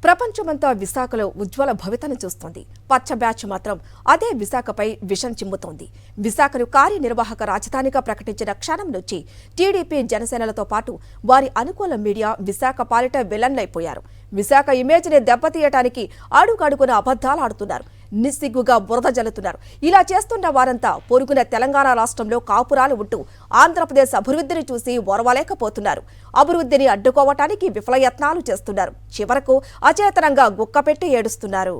ప్రపంచమంతా విశాఖలో ఉజ్వల భవితను చూస్తోంది. పచ్చ బ్యాచ్ మాత్రం అదే విశాఖపై విషం చిమ్ముతోంది. విశాఖను కార్యనిర్వాహక రాజధానిగా ప్రకటించిన క్షణం నుంచి టీడీపీ, జనసేనలతో పాటు వారి అనుకూల మీడియా విశాఖ పాలిట విలన్లైపోయారు. విశాఖ ఇమేజ్ని దెబ్బతీయటానికి అడుగడుగున అబద్ధాలాడుతున్నారు. నిస్సిగ్గుగా బురద జల్లుతున్నారు. ఇలా చేస్తున్న వారంతా పొరుగున తెలంగాణ రాష్ట్రంలో కాపురాలు ఉంటూ ఆంధ్రప్రదేశ్ అభివృద్ధిని చూసి ఓర్వలేకపోతున్నారు. అభివృద్ధిని అడ్డుకోవటానికి విఫలయత్నాలు చేస్తున్నారు. చివరకు అచేతనంగా గుక్కపెట్టి ఏడుస్తున్నారు.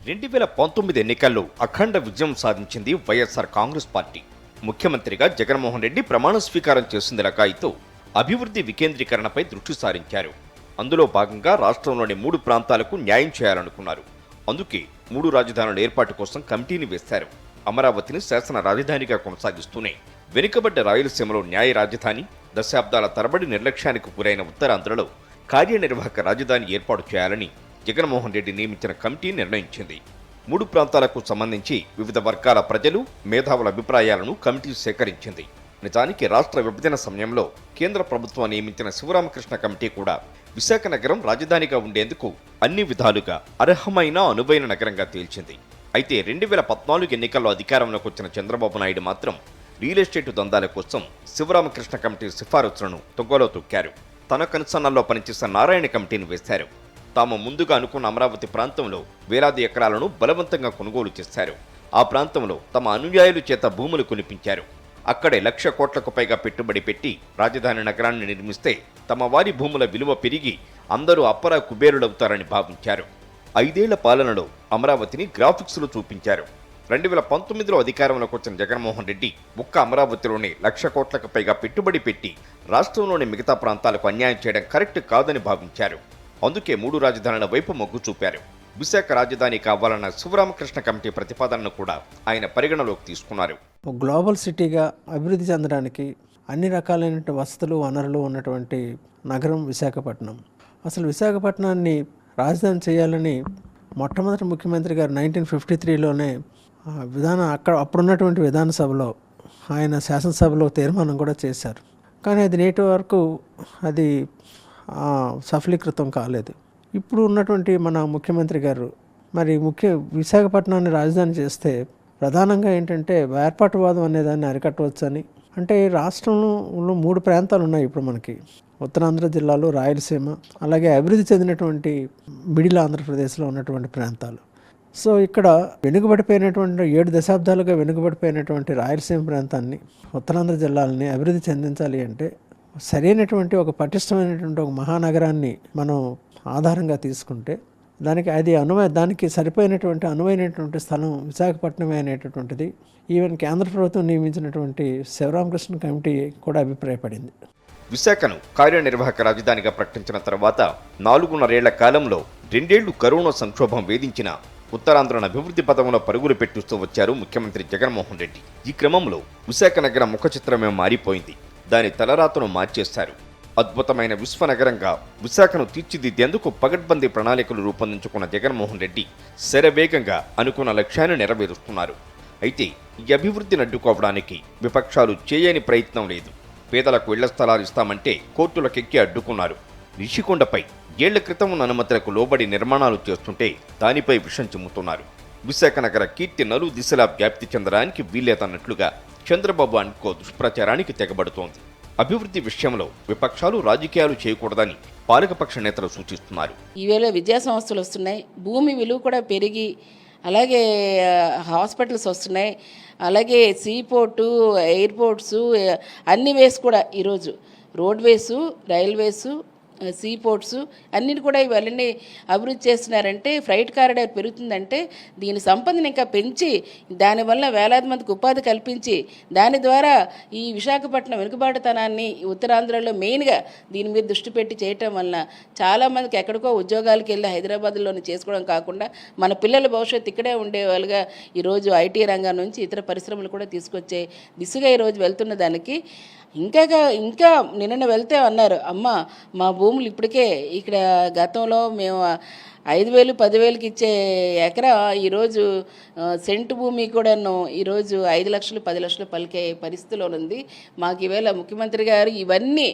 2019 ఎన్నికల్లో అఖండ విజయం సాధించింది వైఎస్ఆర్ కాంగ్రెస్ పార్టీ. ముఖ్యమంత్రిగా జగన్మోహన్ రెడ్డి ప్రమాణ స్వీకారం చేసింది లగాయితో అభివృద్ధి వికేంద్రీకరణపై దృష్టి సారించారు. అందులో భాగంగా రాష్ట్రంలోని 3 ప్రాంతాలకు న్యాయం చేయాలనుకున్నారు. అందుకే 3 రాజధానుల ఏర్పాటు కోసం కమిటీని వేశారు. అమరావతిని శాసన రాజధానిగా కొనసాగిస్తూనే వెనుకబడ్డ రాయలసీమలో న్యాయ రాజధాని, దశాబ్దాల తరబడి నిర్లక్ష్యానికి గురైన ఉత్తరాంధ్రలో కార్యనిర్వాహక రాజధాని ఏర్పాటు చేయాలని జగన్మోహన్ రెడ్డి నియమించిన కమిటీ నిర్ణయించింది. 3 ప్రాంతాలకు సంబంధించి వివిధ వర్గాల ప్రజలు, మేధావుల అభిప్రాయాలను కమిటీ సేకరించింది. నిజానికి రాష్ట్ర విభజన సమయంలో కేంద్ర ప్రభుత్వం నియమించిన శివరామకృష్ణ కమిటీ కూడా విశాఖ నగరం రాజధానిగా ఉండేందుకు అన్ని విధాలుగా అర్హమైన, అనువైన నగరంగా తేల్చింది. అయితే 2014 ఎన్నికల్లో అధికారంలోకి వచ్చిన చంద్రబాబు నాయుడు మాత్రం రియల్ ఎస్టేటు దందాల కోసం శివరామకృష్ణ కమిటీ సిఫారసులను తొంగలో తొక్కారు. తన కనుసన్నల్లో పనిచేసిన నారాయణ కమిటీని వేశారు. తాము ముందుగా అనుకున్న అమరావతి ప్రాంతంలో వేలాది ఎకరాలను బలవంతంగా కొనుగోలు చేశారు. ఆ ప్రాంతంలో తమ అనుయాయుల చేత భూములు కొనిపించారు. అక్కడే 1,00,000 కోట్లకు పైగా పెట్టుబడి పెట్టి రాజధాని నగరాన్ని నిర్మిస్తే తమ వారి భూముల విలువ పెరిగి అందరూ అప్పరా కుబేరులవుతారని భావించారు. 5 ఏళ్ల పాలనలో అమరావతిని గ్రాఫిక్స్లో చూపించారు. 2019లో అధికారంలోకి వచ్చిన జగన్మోహన్ రెడ్డి ఒక్క అమరావతిలోనే 1,00,000 కోట్లకు పైగా పెట్టుబడి పెట్టి రాష్ట్రంలోని మిగతా ప్రాంతాలకు అన్యాయం చేయడం కరెక్ట్ కాదని భావించారు. అందుకే 3 రాజధానుల వైపు మొగ్గు చూపారు. విశాఖ రాజధాని కావాలన్న శివరామకృష్ణ కమిటీ ప్రతిపాదనను కూడా ఆయన పరిగణలోకి తీసుకున్నారు. గ్లోబల్ సిటీగా అభివృద్ధి చెందడానికి అన్ని రకాలైన వసతులు, వనరులు ఉన్నటువంటి నగరం విశాఖపట్నం. అసలు విశాఖపట్నాన్ని రాజధాని చేయాలని మొట్టమొదటి ముఖ్యమంత్రి గారు 1953లోనే అప్పుడున్నటువంటి విధానసభలో, ఆయన శాసనసభలో తీర్మానం కూడా చేశారు. కానీ అది నేటి వరకు అది సఫలీకృతం కాలేదు. ఇప్పుడు ఉన్నటువంటి మన ముఖ్యమంత్రి గారు మరి విశాఖపట్నాన్ని రాజధాని చేస్తే ప్రధానంగా ఏంటంటే వేర్పాటువాదం అనేదాన్ని అరికట్టవచ్చని. అంటే రాష్ట్రంలో 3 ప్రాంతాలు ఉన్నాయి ఇప్పుడు మనకి. ఉత్తరాంధ్ర జిల్లాలో, రాయలసీమ, అలాగే అభివృద్ధి చెందినటువంటి మిడిల్ ఆంధ్రప్రదేశ్లో ఉన్నటువంటి ప్రాంతాలు. సో ఇక్కడ వెనుకబడిపోయినటువంటి 7 దశాబ్దాలుగా వెనుకబడిపోయినటువంటి రాయలసీమ ప్రాంతాన్ని, ఉత్తరాంధ్ర జిల్లాలని అభివృద్ధి చెందించాలి అంటే సరైనటువంటి ఒక పటిష్టమైనటువంటి ఒక మహానగరాన్ని మనం ఆధారంగా తీసుకుంటే దానికి సరిపోయినటువంటి అనువైనటువంటి స్థలం విశాఖపట్నమే అనేటటువంటిది ఈవెన్ కేంద్ర ప్రభుత్వం నియమించినటువంటి శివరామకృష్ణ కమిటీ కూడా అభిప్రాయపడింది. విశాఖను కార్యనిర్వాహక రాజధానిగా ప్రకటించిన తర్వాత 4.5 ఏళ్ల కాలంలో 2 ఏళ్లు కరోనా సంక్షోభం వేధించిన ఉత్తరాంధ్రను అభివృద్ధి పథంలో పరుగులు పెట్టిస్తూ వచ్చారు ముఖ్యమంత్రి జగన్మోహన్ రెడ్డి. ఈ క్రమంలో విశాఖ నగరం ముఖ చిత్రమే మారిపోయింది. దాని తలరాతను మార్చేశారు. అద్భుతమైన విశ్వనగరంగా విశాఖను తీర్చిదిద్దేందుకు పగడ్బందీ ప్రణాళికలు రూపొందించుకున్న జగన్మోహన్ రెడ్డి శరవేగంగా అనుకున్న లక్ష్యాన్ని నెరవేరుస్తున్నారు. అయితే ఈ అభివృద్ధిని అడ్డుకోవడానికి విపక్షాలు చేయని ప్రయత్నం లేదు. పేదలకు ఇళ్ల స్థలాలు ఇస్తామంటే కోర్టులకెక్కి అడ్డుకున్నారు. రిషికొండపై ఏళ్ల క్రితం ఉన్న అనుమతులకు లోబడి నిర్మాణాలు చేస్తుంటే దానిపై విషం చిమ్ముతున్నారు. విశాఖ నగర కీర్తి నలు దిశలా వ్యాప్తి చెందడానికి వీల్లేదన్నట్లుగా చంద్రబాబు అనుకో దుష్ప్రచారానికి తెగబడుతోంది. అభివృద్ధి విషయంలో విపక్షాలు రాజకీయాలు చేయకూడదని పాలకపక్ష నేతలు సూచిస్తున్నారు. ఈవేళ విద్యా సంస్థలు వస్తున్నాయి, భూమి విలువ కూడా పెరిగి, అలాగే హాస్పిటల్స్ వస్తున్నాయి, అలాగే సీపోర్టు, ఎయిర్పోర్ట్స్ అన్ని వేస్ కూడా ఈరోజు రోడ్వేసు, రైల్వేసు, సీపోర్ట్స్ అన్నిటి కూడా ఇవన్నీ అభివృద్ధి చేస్తున్నారంటే, ఫ్రైట్ కారిడార్ పెరుగుతుందంటే దీని సంపదను ఇంకా పెంచి దానివల్ల వేలాది మందికి ఉపాధి కల్పించి దాని ద్వారా ఈ విశాఖపట్నం వెనుకబాటుతనాన్ని ఉత్తరాంధ్రలో మెయిన్గా దీని మీద దృష్టి పెట్టి చేయటం వలన చాలామందికి ఎక్కడికో ఉద్యోగాలకు వెళ్ళి హైదరాబాద్లోనే చేసుకోవడం కాకుండా మన పిల్లల భవిష్యత్తు ఇక్కడే ఉండేవాళ్ళుగా ఈరోజు ఐటీ రంగం నుంచి ఇతర పరిశ్రమలు కూడా తీసుకొచ్చే దిశగా ఈరోజు వెళ్తున్న దానికి ఇంకా నిన్న వెళ్తే అన్నారు, అమ్మ మా భూములు ఇప్పటికే ఇక్కడ గతంలో మేము 5,000, 10,000కి ఇచ్చే ఎకరా ఈరోజు సెంటు భూమి కూడాను ఈరోజు 5 లక్షలు, 10 లక్షలు పలికే పరిస్థితిలో ఉంది. మాకు ఈవేళ ముఖ్యమంత్రి గారు ఇవన్నీ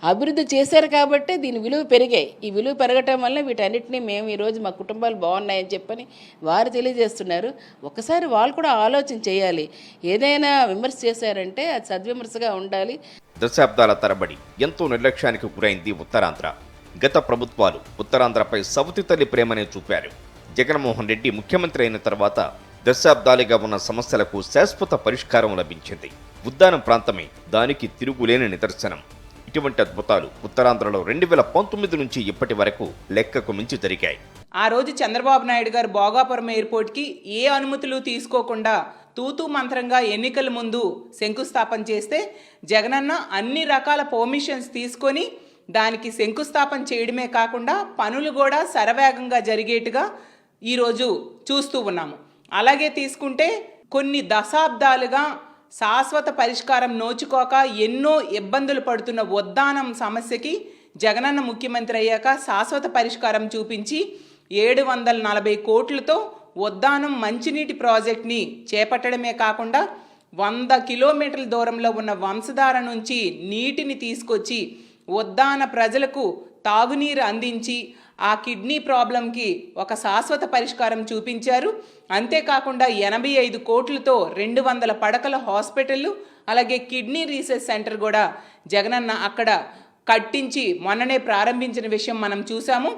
అభివృద్ధి చేశారు కాబట్టే దీని విలువ పెరిగాయి. ఈ విలువ పెరగటం వల్ల వీటన్నిటినీ మేము ఈరోజు మా కుటుంబాలు బాగున్నాయని చెప్పని వారు తెలియజేస్తున్నారు. ఒకసారి వాళ్ళు కూడా ఆలోచన చేయాలి. ఏదైనా విమర్శ చేశారంటే అది సద్విమర్శగా ఉండాలి. దశాబ్దాల తరబడి ఎంతో నిర్లక్ష్యానికి గురైంది ఉత్తరాంధ్ర. గత ప్రభుత్వాలు ఉత్తరాంధ్రపై సవతి తల్లి ప్రేమనే చూపారు. జగన్మోహన్ రెడ్డి ముఖ్యమంత్రి అయిన తర్వాత దశాబ్దాలుగా ఉన్న సమస్యలకు శాశ్వత పరిష్కారం లభించింది. ఉద్దానం ప్రాంతమే దానికి తిరుగులేని నిదర్శనం. ఇటువంటి అద్భుతాలు ఉత్తరాంధ్రలో 2019 నుంచి ఇప్పటి వరకు లెక్కకు మించి జరిగాయి. ఆ రోజు చంద్రబాబు నాయుడు గారు భోగాపురం ఎయిర్పోర్ట్కి ఏ అనుమతులు తీసుకోకుండా తూతూ మంత్రంగా ఎన్నికల ముందు శంకుస్థాపన చేస్తే జగనన్న అన్ని రకాల పర్మిషన్స్ తీసుకొని దానికి శంకుస్థాపన చేయడమే కాకుండా పనులు కూడా శరవేగంగా జరిగేట్టుగా ఈరోజు చూస్తూ ఉన్నాము. అలాగే తీసుకుంటే కొన్ని దశాబ్దాలుగా శాశ్వత పరిష్కారం నోచుకోక ఎన్నో ఇబ్బందులు పడుతున్న ఉద్దానం సమస్యకి జగనన్న ముఖ్యమంత్రి అయ్యాక శాశ్వత పరిష్కారం చూపించి 740 కోట్లతో ఉద్దానం మంచినీటి ప్రాజెక్ట్ని చేపట్టడమే కాకుండా 100 కిలోమీటర్ల దూరంలో ఉన్న వంశధార నుంచి నీటిని తీసుకొచ్చి ఉద్దాన ప్రజలకు తాగునీరు అందించి ఆ కిడ్నీ ప్రాబ్లంకి ఒక శాశ్వత పరిష్కారం చూపించారు. అంతేకాకుండా 85 కోట్లతో 200 పడకల హాస్పిటళ్ళు, అలాగే కిడ్నీ రీసెర్చ్ సెంటర్ కూడా జగనన్న అక్కడ కట్టించి మొన్ననే ప్రారంభించిన విషయం మనం చూసాము.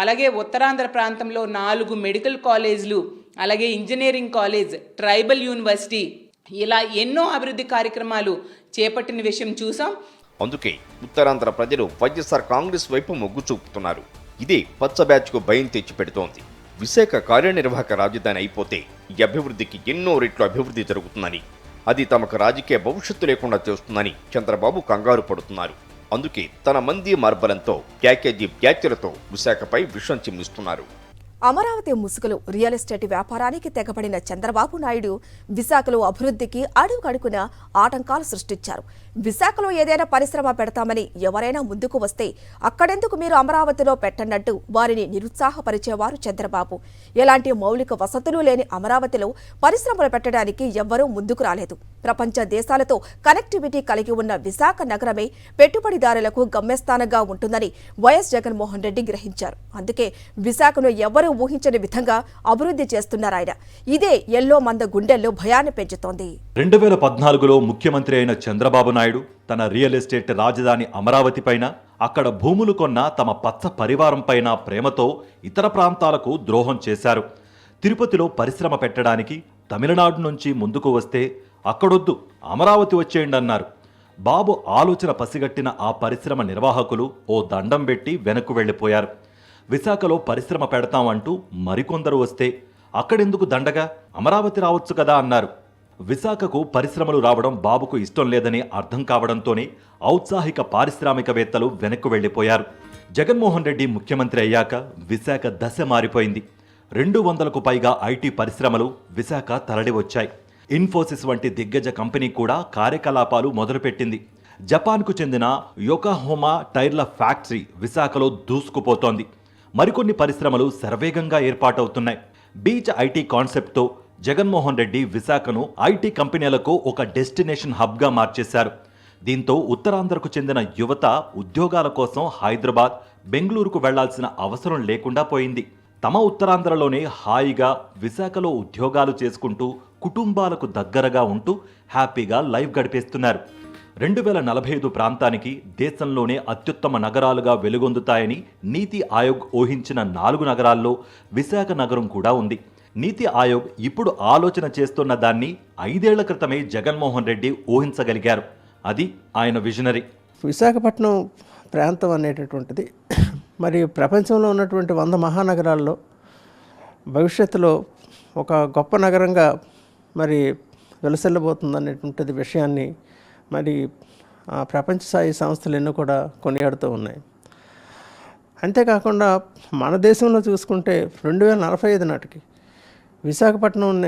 అలాగే ఉత్తరాంధ్ర ప్రాంతంలో 4 మెడికల్ కాలేజీలు, అలాగే ఇంజనీరింగ్ కాలేజ్, ట్రైబల్ యూనివర్సిటీ, ఇలా ఎన్నో అభివృద్ధి కార్యక్రమాలు చేపట్టిన విషయం చూసాం. అందుకే ఉత్తరాంధ్ర ప్రజలు వైఎస్ఆర్ కాంగ్రెస్ వైపు మొగ్గు చూపుతున్నారు. ఇదే పచ్చ బ్యాచ్కు భయం తెచ్చిపెడుతోంది. విశాఖ కార్యనిర్వాహక రాజధాని అయిపోతే ఈ అభివృద్ధికి ఎన్నో రెట్లు అభివృద్ధి జరుగుతుందని, అది తమకు రాజకీయ భవిష్యత్తు లేకుండా చేస్తుందని చంద్రబాబు కంగారు పడుతున్నారు. అందుకే తన మంది మార్బలంతో ప్యాకేజీ వ్యాఖ్యలతో విశాఖపై విషం చిమ్మిస్తున్నారు. అమరావతి ముసుగులో రియల్ ఎస్టేట్ వ్యాపారానికి తెగబడిన చంద్రబాబు నాయుడు విశాఖలో అభివృద్ధికి అడుగడుగున ఆటంకాలు సృష్టించారు. విశాఖలో ఏదైనా పరిశ్రమ పెడతామని ఎవరైనా ముందుకు వస్తే అక్కడెందుకు మీరు అమరావతిలో పెట్టన్నట్టు వారిని నిరుత్సాహపరిచేవారు చంద్రబాబు. ఎలాంటి మౌలిక వసతులు లేని అమరావతిలో పరిశ్రమలు పెట్టడానికి ఎవ్వరూ ముందుకు రాలేదు. ప్రపంచ దేశాలతో కనెక్టివిటీ కలిగి ఉన్న విశాఖ నగరమే పెట్టుబడిదారులకు గమ్యస్థానంగా ఉంటుందని వైఎస్ జగన్మోహన్ రెడ్డి గ్రహించారు. అందుకే విశాఖను ఎవరూ ఊహించని విధంగా అభివృద్ధి చేస్తున్నారాయన. ఇదే ఎల్లో మంద గుండెల్లో భయాన్ని పెంచుతోంది. 2014లో ముఖ్యమంత్రి అయిన చంద్రబాబు నాయుడు తన రియల్ ఎస్టేట్ రాజధాని అమరావతి పైన, అక్కడ భూములు కొన్న తమ పచ్చ పరివారం పైన ప్రేమతో ఇతర ప్రాంతాలకు ద్రోహం చేశారు. తిరుపతిలో పరిశ్రమ పెట్టడానికి తమిళనాడు నుంచి ముందుకు వస్తే అక్కడొద్దు అమరావతి వచ్చేయండి అన్నారు. బాబు ఆలోచన పసిగట్టిన ఆ పరిశ్రమ నిర్వాహకులు ఓ దండం పెట్టి వెనక్కు వెళ్లిపోయారు. విశాఖలో పరిశ్రమ పెడతామంటూ మరికొందరు వస్తే అక్కడెందుకు దండగా అమరావతి రావచ్చు కదా అన్నారు. విశాఖకు పరిశ్రమలు రావడం బాబుకు ఇష్టం లేదని అర్థం కావడంతోనే ఔత్సాహిక పారిశ్రామికవేత్తలు వెనక్కు వెళ్లిపోయారు. జగన్మోహన్ రెడ్డి ముఖ్యమంత్రి అయ్యాక విశాఖ దశ మారిపోయింది. 200కు పైగా ఐటీ పరిశ్రమలు విశాఖ తరలి వచ్చాయి. ఇన్ఫోసిస్ వంటి దిగ్గజ కంపెనీ కూడా కార్యకలాపాలు మొదలుపెట్టింది. జపాన్కు చెందిన యోకోహామా టైర్ల ఫ్యాక్టరీ విశాఖలో దూసుకుపోతోంది. మరికొన్ని పరిశ్రమలు శరవేగంగా ఏర్పాటవుతున్నాయి. బీచ్ ఐటీ కాన్సెప్ట్తో జగన్మోహన్ రెడ్డి విశాఖను ఐటీ కంపెనీలకు ఒక డెస్టినేషన్ హబ్గా మార్చేశారు. దీంతో ఉత్తరాంధ్రకు చెందిన యువత ఉద్యోగాల కోసం హైదరాబాద్, బెంగళూరుకు వెళ్లాల్సిన అవసరం లేకుండా పోయింది. తమ ఉత్తరాంధ్రలోనే హాయిగా విశాఖలో ఉద్యోగాలు చేసుకుంటూ కుటుంబాలకు దగ్గరగా ఉంటూ హ్యాపీగా లైఫ్ గడిపేస్తున్నారు. 2045 ప్రాంతానికి దేశంలోనే అత్యుత్తమ నగరాలుగా వెలుగొందుతాయని నీతి ఆయోగ్ ఊహించిన 4 నగరాల్లో విశాఖ నగరం కూడా ఉంది. నీతి ఆయోగ్ ఇప్పుడు ఆలోచన చేస్తున్న దాన్ని 5 ఏళ్ల క్రితమే జగన్మోహన్ రెడ్డి ఊహించగలిగారు. అది ఆయన విజనరీ. విశాఖపట్నం ప్రాంతం అనేటటువంటిది మరి ప్రపంచంలో ఉన్నటువంటి 100 మహానగరాల్లో భవిష్యత్తులో ఒక గొప్ప నగరంగా మరి వెలసెల్లబోతుందనేటువంటి విషయాన్ని మరి ప్రపంచ స్థాయి సంస్థలు ఎన్నో కూడా కొనియాడుతూ ఉన్నాయి. అంతేకాకుండా మన దేశంలో చూసుకుంటే 2045 నాటికి విశాఖపట్నం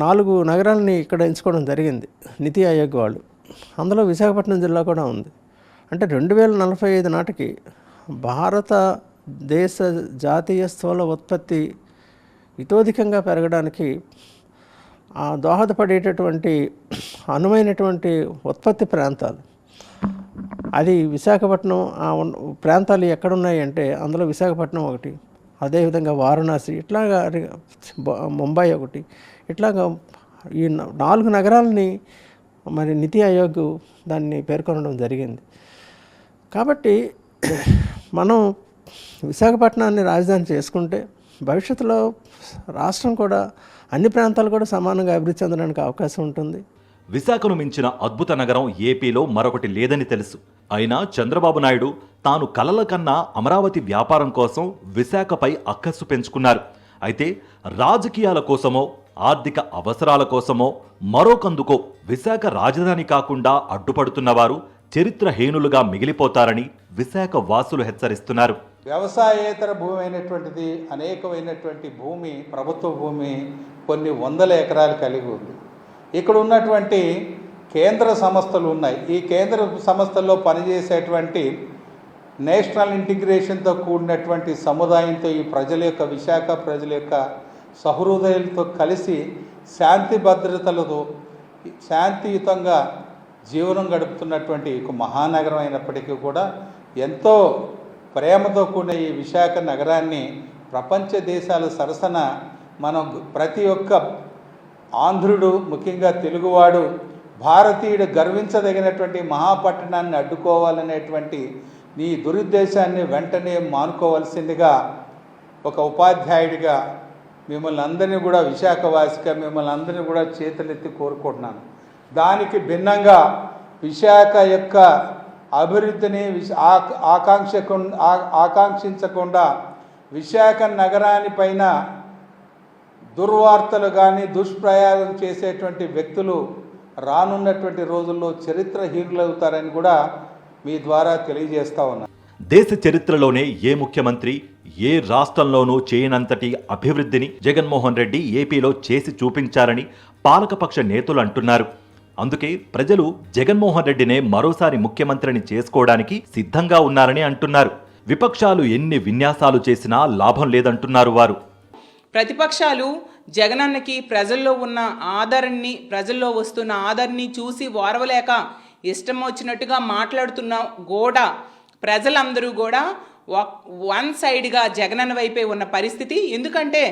4 నగరాలని ఇక్కడ ఎంచుకోవడం జరిగింది నీతి ఆయోగ్ వాళ్ళు. అందులో విశాఖపట్నం జిల్లా కూడా ఉంది. అంటే 2045 నాటికి భారతదేశ జాతీయ స్థూల ఉత్పత్తి ఇతోధికంగా పెరగడానికి దోహదపడేటటువంటి అనువైనటువంటి ఉత్పత్తి ప్రాంతాలు అది విశాఖపట్నం ప్రాంతాలు ఎక్కడున్నాయి అంటే అందులో విశాఖపట్నం ఒకటి, అదేవిధంగా వారణాసి, ఇట్లాగా ముంబై ఒకటి, ఇట్లాగా ఈ 4 నగరాలని మరి నీతి ఆయోగ్ దాన్ని పేర్కొనడం జరిగింది. కాబట్టి మనం విశాఖపట్నాన్ని రాజధాని చేసుకుంటే భవిష్యత్తులో రాష్ట్రం కూడా అన్ని ప్రాంతాలు కూడా సమానంగా అభివృద్ధి చెందడానికి అవకాశం ఉంటుంది. విశాఖను మించిన అద్భుత నగరం ఏపీలో మరొకటి లేదని తెలుసు. అయినా చంద్రబాబు నాయుడు తాను కలల కన్నా అమరావతి వ్యాపారం కోసం విశాఖపై అక్కస్సు పెంచుకున్నారు. అయితే రాజకీయాల కోసమో ఆర్థిక అవసరాల కోసమో మరొకందుకో విశాఖ రాజధాని కాకుండా అడ్డుపడుతున్నవారు చరిత్రహీనులుగా మిగిలిపోతారని విశాఖ వాసులు హెచ్చరిస్తున్నారు. వ్యవసాయేతర భూమి అయినటువంటిది అనేకమైనటువంటి భూమి, ప్రభుత్వ భూమి కొన్ని వందల ఎకరాలు కలిగి ఉంది. ఇక్కడ ఉన్నటువంటి కేంద్ర సంస్థలు ఉన్నాయి. ఈ కేంద్ర సంస్థల్లో పనిచేసేటువంటి నేషనల్ ఇంటిగ్రేషన్తో కూడినటువంటి సముదాయంతో ఈ ప్రజల యొక్క విశాఖ ప్రజల యొక్క సహృదయాలతో కలిసి శాంతి భద్రతలతో శాంతియుతంగా జీవనం గడుపుతున్నటువంటి ఒక మహానగరం అయినప్పటికీ కూడా ఎంతో ప్రేమతో కూడిన ఈ విశాఖ నగరాన్ని ప్రపంచ దేశాల సరసన మనం ప్రతి ఒక్క ఆంధ్రుడు, ముఖ్యంగా తెలుగువాడు, భారతీయుడు గర్వించదగినటువంటి మహాపట్టణాన్ని అడ్డుకోవాలనేటువంటి నీ దురుద్దేశాన్ని వెంటనే మానుకోవాల్సిందిగా ఒక ఉపాధ్యాయుడిగా మిమ్మల్ని అందరినీ కూడా, విశాఖవాసిగా మిమ్మల్ని అందరినీ కూడా చేతులెత్తి కోరుకుంటున్నాను. దానికి భిన్నంగా విశాఖ యొక్క అభివృద్ధిని ఆకాంక్షించకుండా విశాఖ నగరాని పైన దుర్వార్తలు కానీ దుష్ప్రయోగం చేసేటువంటి వ్యక్తులు రానున్నటువంటి రోజుల్లో చరిత్రహీనులవుతారని కూడా మీ ద్వారా తెలియజేస్తా ఉన్నాను. దేశ చరిత్రలోనే ఏ ముఖ్యమంత్రి ఏ రాష్ట్రంలోనూ చేయనంతటి అభివృద్ధిని జగన్మోహన్ రెడ్డి ఏపీలో చేసి చూపించారని పాలకపక్ష నేతలు అంటున్నారు. అందుకే ప్రజలు జగన్మోహన్ రెడ్డినే మరోసారి ముఖ్యమంత్రిని చేసుకోవడానికి సిద్ధంగా ఉన్నారని అంటున్నారు. విపక్షాలు ఎన్ని విన్యాసాలు చేసినా లాభం లేదంటున్నారు వారు. ప్రతిపక్షాలు జగనన్నకి ప్రజల్లో ఉన్న ఆదరణని, ప్రజల్లో వస్తున్న ఆదరణని చూసి ఓర్వలేక ఇష్టం వచ్చినట్టుగా మాట్లాడుతున్న కూడా ప్రజలందరూ కూడా వన్ సైడ్గా జగనన్న వైపే ఉన్న పరిస్థితి. ఎందుకంటే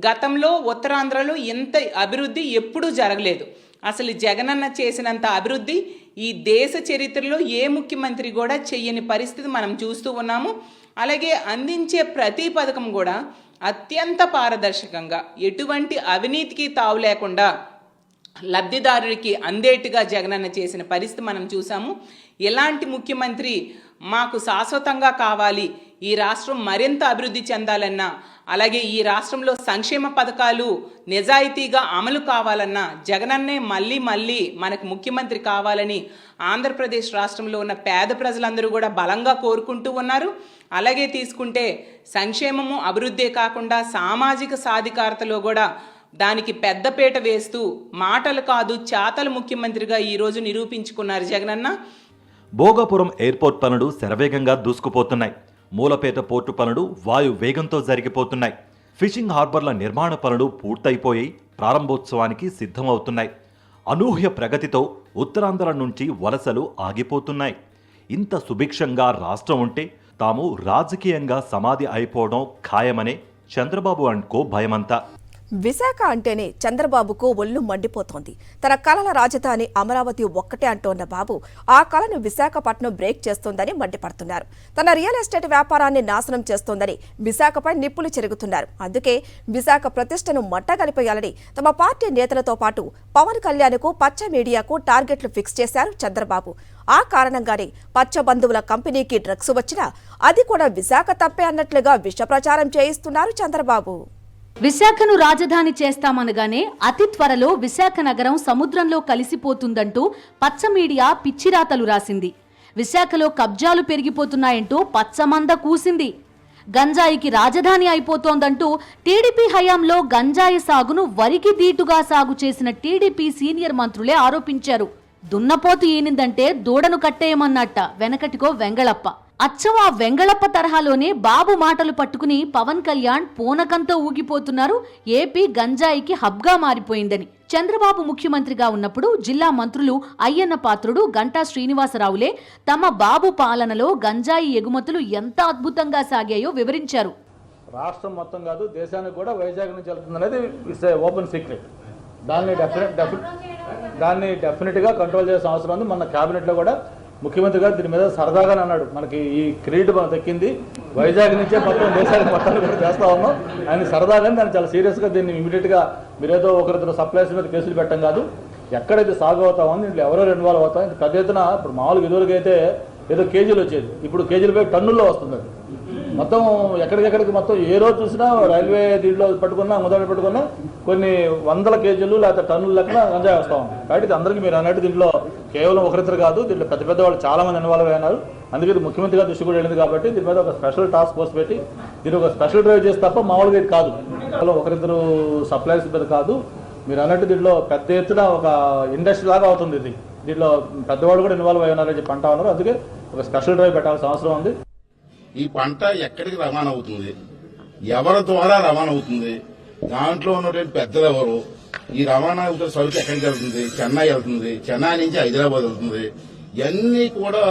గతంలో ఉత్తరాంధ్రలో ఇంత అభివృద్ధి ఎప్పుడూ జరగలేదు. అసలు జగనన్న చేసినంత అభివృద్ధి ఈ దేశ చరిత్రలో ఏ ముఖ్యమంత్రి కూడా చెయ్యని పరిస్థితి మనం చూస్తూ ఉన్నాము. అలాగే అందించే ప్రతి పథకం కూడా అత్యంత పారదర్శకంగా, ఎటువంటి అవినీతికి తావు లేకుండా లబ్ధిదారుడికి అందేట్టుగా జగనన్న చేసిన పరిస్థితి మనం చూసాము. ఎలాంటి ముఖ్యమంత్రి మాకు శాశ్వతంగా కావాలి, ఈ రాష్ట్రం మరింత అభివృద్ధి చెందాలన్నా, అలాగే ఈ రాష్ట్రంలో సంక్షేమ పథకాలు నిజాయితీగా అమలు కావాలన్నా జగనన్నే మళ్ళీ మనకు ముఖ్యమంత్రి కావాలని ఆంధ్రప్రదేశ్ రాష్ట్రంలో ఉన్న పేద ప్రజలందరూ కూడా బలంగా కోరుకుంటూ ఉన్నారు. అలాగే తీసుకుంటే సంక్షేమము అభివృద్ధే కాకుండా సామాజిక సాధికారతలో కూడా దానికి పెద్దపీట వేస్తూ మాటలు కాదు చేతల ముఖ్యమంత్రిగా ఈరోజు నిరూపించుకున్నారు జగనన్న. భోగాపురం ఎయిర్పోర్ట్ పనులు శరవేగంగా దూసుకుపోతున్నాయి. మూలపేట పోర్టు పనులు వాయు వేగంతో జరిగిపోతున్నాయి. ఫిషింగ్ హార్బర్ల నిర్మాణ పనులు పూర్తయిపోయి ప్రారంభోత్సవానికి సిద్ధమవుతున్నాయి. అనూహ్య ప్రగతితో ఉత్తరాంధ్ర నుంచి వలసలు ఆగిపోతున్నాయి. ఇంత సుభిక్షంగా రాష్ట్రం ఉంటే తాము రాజకీయంగా సమాధి అయిపోవడం ఖాయమనే చంద్రబాబు అనుకో భయమంతా. విశాఖ అంటేనే చంద్రబాబుకు ఒళ్ళు మండిపోతోంది. తన కలల రాజధాని అమరావతి ఒక్కటే అంటోన్న బాబు ఆ కలను విశాఖపట్నం బ్రేక్ చేస్తోందని మండిపడుతున్నారు. తన రియల్ ఎస్టేట్ వ్యాపారాన్ని నాశనం చేస్తోందని విశాఖపై నిప్పులు చెరుగుతున్నారు. అందుకే విశాఖ ప్రతిష్టను మట్టగలిపేయాలని తమ పార్టీ నేతలతో పాటు పవన్ కళ్యాణ్కు పచ్చ మీడియాకు టార్గెట్లు ఫిక్స్ చేశారు చంద్రబాబు. ఆ కారణంగానే పచ్చ బంధువుల కంపెనీకి డ్రగ్స్ వచ్చినా అది కూడా విశాఖ తప్పే అన్నట్లుగా విష ప్రచారం చేయిస్తున్నారు చంద్రబాబు. విశాఖను రాజధాని చేస్తామనగానే అతి త్వరలో విశాఖ నగరం సముద్రంలో కలిసిపోతుందంటూ పచ్చ మీడియా పిచ్చిరాతలు రాసింది. విశాఖలో కబ్జాలు పెరిగిపోతున్నాయంటూ పచ్చమంద కూసింది. గంజాయికి రాజధాని అయిపోతోందంటూ టీడీపీ హయాంలో గంజాయి సాగును వరికి దీటుగా సాగు చేసిన టీడీపీ సీనియర్ మంత్రులే ఆరోపించారు. దున్నపోతు ఈనిందంటే దూడను కట్టేయమన్నట్ట వెనకటికో వెంగళప్ప. అచ్చం ఆ వెంగళప్ప తరహాలోనే బాబు మాటలు పట్టుకుని పవన్ కళ్యాణ్ పూనకంతో ఊగిపోతున్నారు. ఏపీ గంజాయికి హబ్గా మారిపోయిందని. చంద్రబాబు ముఖ్యమంత్రిగా ఉన్నప్పుడు జిల్లా మంత్రులు అయ్యన్న పాత్రుడు, గంటా శ్రీనివాసరావులే తమ బాబు పాలనలో గంజాయి ఎగుమతులు ఎంత అద్భుతంగా సాగాయో వివరించారు. రాష్ట్రం మొత్తం కాదు, దేశానికి కూడా వైజాగ్ నుంచి వెళ్తుందనేది ఇట్స్ ఓపెన్ సీక్రెట్. దాన్ని డెఫినెట్గా కంట్రోల్ చేయాల్సిన అవసరం ఉంది. మన క్యాబినెట్లో కూడా ముఖ్యమంత్రి గారు దీని మీద సరదాగానే అన్నాడు, మనకి ఈ క్రెడిట్ మనం దక్కింది, వైజాగ్ నుంచే మొత్తం దేశానికి మొత్తాన్ని కూడా చేస్తా ఉన్నాం. ఆయన సరదాగానే దాన్ని చాలా సీరియస్గా దీన్ని ఇమీడియట్గా మీరేదో ఒకరిద్దరు సప్లైస్ మీద కేసులు పెట్టడం కాదు, ఎక్కడైతే సాగు అవుతా ఉంది దీంట్లో ఎవరెవరు ఇన్వాల్వ్ అవుతాం. ఇది పెద్ద ఎత్తున ఇప్పుడు మామూలుగా ఇదివరకు అయితే ఏదో కేజీలు వచ్చేది, ఇప్పుడు కేజీలపై టన్నుల్లో వస్తుంది. మొత్తం ఎక్కడికెక్కడికి మొత్తం ఏ రోజు చూసినా రైల్వే దీంట్లో పట్టుకున్నా మొదలు పెట్టుకున్నా కొన్ని వందల కేజీలు లేకపోతే టన్నుల లెక్కన గంజాయి వస్తూ ఉంది. కాబట్టి అందరికీ మీరు అన్నట్టు దీంట్లో కేవలం ఒకరిద్దరు కాదు, దీంట్లో పెద్ద పెద్ద వాళ్ళు చాలా మంది ఇన్వాల్వ్ అయినారు. అందుకే ముఖ్యమంత్రి గారు దృష్టి కూడా వెళ్ళింది కాబట్టి దీని మీద ఒక స్పెషల్ టాస్క్ ఫోర్స్ పెట్టి దీని ఒక స్పెషల్ డ్రైవ్ చేసి తప్ప మామూలుగా ఇది కాదు, కేవలం ఒకరిద్దరు సప్లైస్ మీద కాదు. మీరు అన్నట్టు దీంట్లో పెద్ద ఎత్తున ఒక ఇండస్ట్రీ లాగా అవుతుంది. ఇది దీంట్లో పెద్దవాళ్ళు కూడా ఇన్వాల్వ్ అయి ఉన్నారని చెప్పి అంటా ఉన్నారు. అందుకే ఒక స్పెషల్ డ్రైవ్ పెట్టాల్సిన అవసరం ఉంది. ఈ పంట ఎక్కడికి రవాణా అవుతుంది, ఎవరి ద్వారా రవాణా అవుతుంది, దాంట్లో ఉన్నటువంటి పెద్దలు ఎవరు, ఈ రవాణా అవుతున్న సరుకు ఎక్కడికి వెళ్తుంది, చెన్నై వెళ్తుంది, చెన్నై నుంచి హైదరాబాద్ వెళ్తుంది, ఇవన్నీ కూడా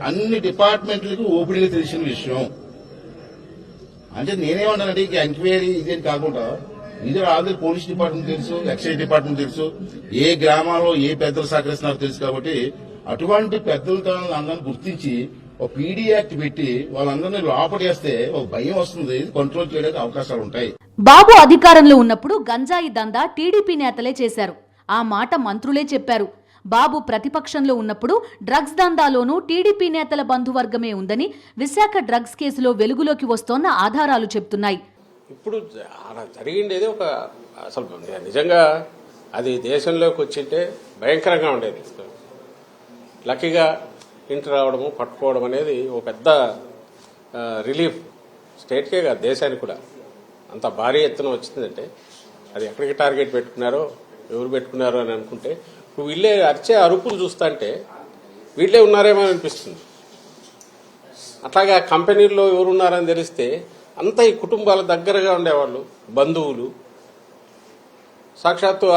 అన్ని డిపార్ట్మెంట్లకు ఓపిడిగా తెలిసిన విషయం. అంటే నేనేమంటానంటే ఈ ఎంక్వైరీ ఇదేం కాకుండా ఇది ఆల్రెడీ పోలీస్ డిపార్ట్మెంట్ తెలుసు, ఎక్సైజ్ డిపార్ట్మెంట్ తెలుసు, ఏ గ్రామాల్లో ఏ పెద్దలు సహకరిస్తున్నారో తెలుసు. కాబట్టి అటువంటి పెద్దలతో అందరిని గుర్తించి ఒక పీడీ యాక్ట్ పెట్టి వాళ్ళందరినీ లోపడేస్తే ఒక భయం వస్తుంది, కంట్రోల్ చేయడానికి అవకాశాలు ఉంటాయి. బాబు అధికారంలో ఉన్నప్పుడు గంజాయి దందా టీడీపీ నేతలే చేశారు. ఆ మాట మంత్రులే చెప్పారు. బాబు ప్రతిపక్షంలో ఉన్నప్పుడు డ్రగ్స్ దందాలోనూ టీడీపీ నేతల బంధువర్గమే ఉందని విశాఖ డ్రగ్స్ కేసులో వెలుగులోకి వస్తోన్న ఆధారాలు చెప్తున్నాయి. ఇప్పుడు అలా జరిగిండేది ఒక అసలు నిజంగా అది దేశంలోకి వచ్చింటే భయంకరంగా ఉండేది. లక్కీగా ఇంటి రావడము పట్టుకోవడం అనేది ఒక పెద్ద రిలీఫ్ స్టేట్కే కాదు దేశానికి కూడా. అంత భారీ ఎత్తున వచ్చిందంటే అది ఎక్కడికి టార్గెట్ పెట్టుకున్నారో ఎవరు పెట్టుకున్నారో అని అనుకుంటే ఇప్పుడు వీళ్ళే అరిచే అరుపులు చూస్తుంటే వీళ్ళే ఉన్నారేమో అనిపిస్తుంది. అట్లాగే ఆ కంపెనీల్లో ఎవరున్నారని తెలిస్తే అంతా ఈ కుటుంబాల దగ్గరగా ఉండేవాళ్ళు, బంధువులు. సాక్షాత్తు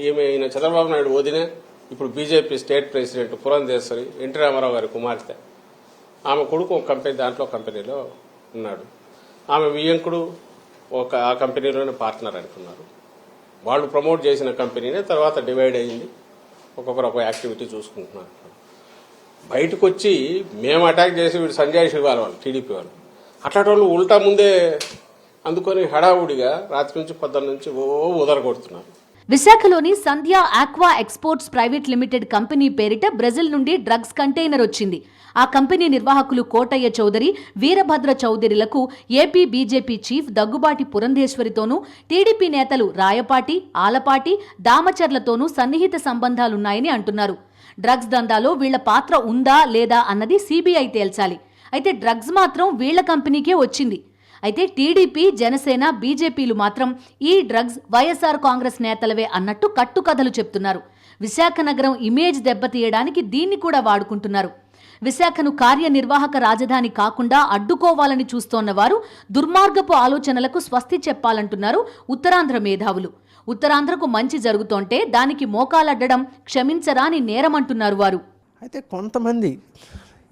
ఈమె చంద్రబాబు నాయుడు వదిన, ఇప్పుడు BJP state president Purandeswari, NT Rama Rao గారి కుమార్తె, ఆమె కొడుకు ఒక కంపెనీ దాంట్లో కంపెనీలో ఉన్నాడు. ఆమె వియ్యంకుడు ఆ కంపెనీలోనే పార్ట్నర్ అనుకున్నారు. వాళ్ళు ప్రమోట్ చేసిన కంపెనీనే తర్వాత డివైడ్ అయ్యింది, ఒక్కొక్కరు ఒక యాక్టివిటీ చూసుకుంటున్నారు. బయటకు వచ్చి మేము అటాక్ చేసి వీడు సంజయ్ శివాల్ వాళ్ళు టీడీపీ వాళ్ళు అట్లాంటి వాళ్ళు ఉల్టా ముందే అందుకొని హడావుడిగా రాత్రి నుంచి 10 నుంచి ఉదరగొడుతున్నారు. విశాఖలోని Sandhya aqua exports private limited company పేరిట బ్రెజిల్ నుండి డ్రగ్స్ కంటైనర్ వచ్చింది. ఆ కంపెనీ నిర్వాహకులు కోటయ్య చౌదరి, వీరభద్ర చౌదరిలకు ఏపీ బీజేపీ చీఫ్ దగ్గుబాటి పురంధేశ్వరితోనూ, టీడీపీ నేతలు రాయపాటి, ఆలపాటి, దామచర్లతోనూ సన్నిహిత సంబంధాలున్నాయని అంటున్నారు. డ్రగ్స్ దందాలో వీళ్ల పాత్ర ఉందా లేదా అన్నది సీబీఐ తేల్చాలి. అయితే డ్రగ్స్ మాత్రం వీళ్ల కంపెనీకే వచ్చింది. అయితే టీడీపీ, జనసేన, బీజేపీలు మాత్రం ఈ డ్రగ్స్ వైఎస్ఆర్ కాంగ్రెస్ నేతలవే అన్నట్టు కట్టుకథలు చెప్తున్నారు. విశాఖ నగరం ఇమేజ్ దెబ్బతీయడానికి దీన్ని కూడా వాడుకుంటున్నారు. విశాఖను కార్యనిర్వాహక రాజధాని కాకుండా అడ్డుకోవాలని చూస్తోన్న వారు దుర్మార్గపు ఆలోచనలకు స్వస్తి చెప్పాలంటున్నారు ఉత్తరాంధ్ర మేధావులు. ఉత్తరాంధ్రకు మంచి జరుగుతోంటే దానికి మోకాలడ్డడం క్షమించరాని నేరమంటున్నారు వారు. అయితే కొంతమంది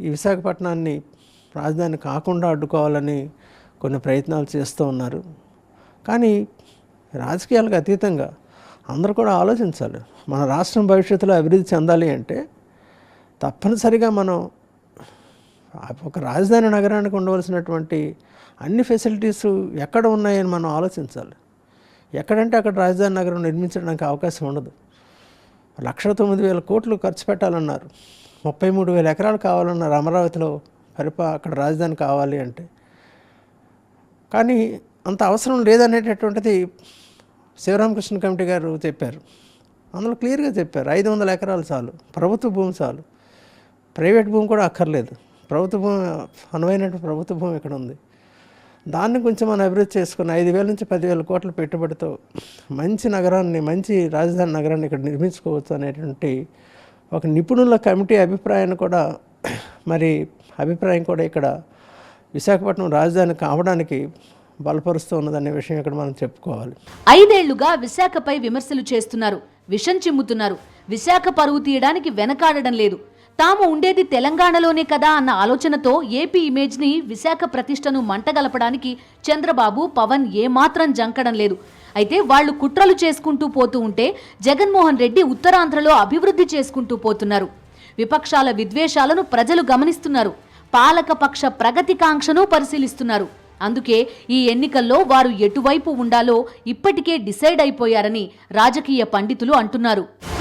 ఈ విశాఖపట్నాన్ని రాజధాని కాకుండా అడ్డుకోవాలని కొన్ని ప్రయత్నాలు చేస్తూ ఉన్నారు. కానీ రాజకీయాలకు అతీతంగా అందరూ కూడా ఆలోచించాలి. మన రాష్ట్రం భవిష్యత్తులో అభివృద్ధి చెందాలి అంటే తప్పనిసరిగా మనం ఒక రాజధాని నగరానికి ఉండవలసినటువంటి అన్ని ఫెసిలిటీస్ ఎక్కడ ఉన్నాయని మనం ఆలోచించాలి. ఎక్కడంటే అక్కడ రాజధాని నగరం నిర్మించడానికి అవకాశం ఉండదు. 1,09,000 కోట్లు ఖర్చు పెట్టాలన్నారు. 33,000 ఎకరాలు కావాలన్నారు అమరావతిలో అక్కడ రాజధాని కావాలి అంటే. కానీ అంత అవసరం లేదనేటటువంటిది శివరామకృష్ణ కమిటీ గారు చెప్పారు. అందులో క్లియర్గా చెప్పారు 500 ఎకరాలు చాలు, ప్రభుత్వ భూమి చాలు, ప్రైవేట్ భూమి కూడా అక్కర్లేదు. ప్రభుత్వ భూమి అనువైనటువంటి ప్రభుత్వ భూమి ఇక్కడ ఉంది. దాన్ని కొంచెం మనం అభివృద్ధి చేసుకుని 5,000 నుంచి 10,000 కోట్ల పెట్టుబడితో మంచి నగరాన్ని, మంచి రాజధాని నగరాన్ని ఇక్కడ నిర్మించుకోవచ్చు అనేటువంటి ఒక నిపుణుల కమిటీ అభిప్రాయం కూడా ఇక్కడ విశాఖపట్నం రాజధాని కావడానికి బలపరుస్తూ ఉన్నదనే విషయం ఇక్కడ మనం చెప్పుకోవాలి. 5 ఏళ్లుగా విశాఖపై విమర్శలు చేస్తున్నారు, విషం చిమ్ముతున్నారు. విశాఖ పరువు తీయడానికి వెనకాడడం లేదు. తాము ఉండేది తెలంగాణలోనే కదా అన్న ఆలోచనతో ఏపీ ఇమేజ్ని, విశాఖ ప్రతిష్టను మంటగలపడానికి చంద్రబాబు, పవన్ ఏమాత్రం జంకడం లేదు. అయితే వాళ్లు కుట్రలు చేసుకుంటూ పోతూ ఉంటే జగన్మోహన్ రెడ్డి ఉత్తరాంధ్రలో అభివృద్ధి చేసుకుంటూ పోతున్నారు. విపక్షాల విద్వేషాలను ప్రజలు గమనిస్తున్నారు. పాలకపక్ష ప్రగతికాంక్షను పరిశీలిస్తున్నారు. అందుకే ఈ ఎన్నికల్లో వారు ఎటువైపు ఉండాలో ఇప్పటికే డిసైడ్ అయిపోయారని రాజకీయ పండితులు అంటున్నారు.